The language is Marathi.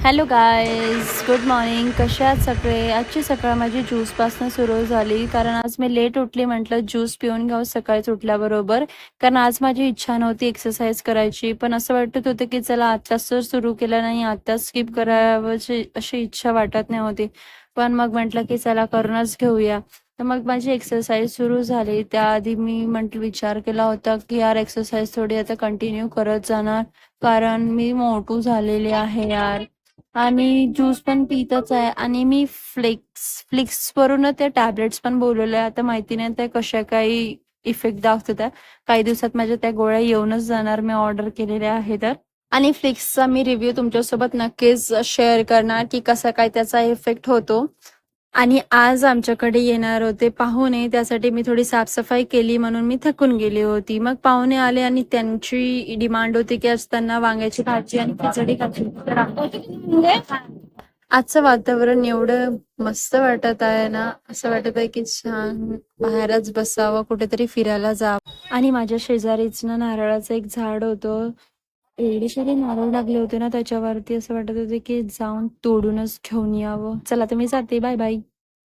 Hello guys, good morning. कसे आहात सगळे? आजची सकाळ माझी ज्यूसपासून सुरू झाली, कारण आज मी लेट उठली. म्हटलं ज्यूस पिऊन घ्यावं सकाळीच उठल्याबरोबर, कारण आज माझी इच्छा नव्हती एक्सरसाइज करायची. पण असं वाटत होतं की चला आत्ताच तर सुरू केलं नाही, आत्ताच स्किप करावं अशी इच्छा वाटत नाही होती. पण मग म्हटलं की चला करूनच घेऊया. तर मग माझी एक्सरसाइज सुरू झाली. त्याआधी मी विचार केला होता की यार एक्सरसाइज थोडी आता कंटिन्यू करत जाणार, कारण मी मोठू झालेली आहे यार. आणि ज्यूस पण पितच आहे, आणि मी फ्लिक्स वरून त्या टॅबलेट्स पण बोलवल्या. आता माहिती नाही त्या कशा काही इफेक्ट दाखवत आहे. काही दिवसात माझ्या त्या गोळ्या येऊनच जाणार, मी ऑर्डर केलेल्या आहे तर. आणि फ्लिक्सचा मी रिव्ह्यू तुमच्यासोबत नक्कीच शेअर करणार की कसा काय त्याचा इफेक्ट होतो. आणि आज आमच्याकडे येणार होते पाहुणे, त्यासाठी मी थोडी साफसफाई केली, म्हणून मी थकून गेली होती. मग पाहुणे आले आणि त्यांची डिमांड होती की आज त्यांना वांग्याची भाजी आणि खिचडी खायची. तर आजचं वातावरण एवढं मस्त वाटत आहे ना, असं वाटत आहे की छान बाहेरच बसावं, कुठेतरी फिरायला जावं. आणि माझ्या शेजारीच ना नारळाचं एक झाड होतं. एवढे सारे नारळ लागले होते ना त्याच्यावरती, असं वाटत होते की जाऊन तोडूनच घेऊन यावं. चला तर मी जाते, बाय बाय.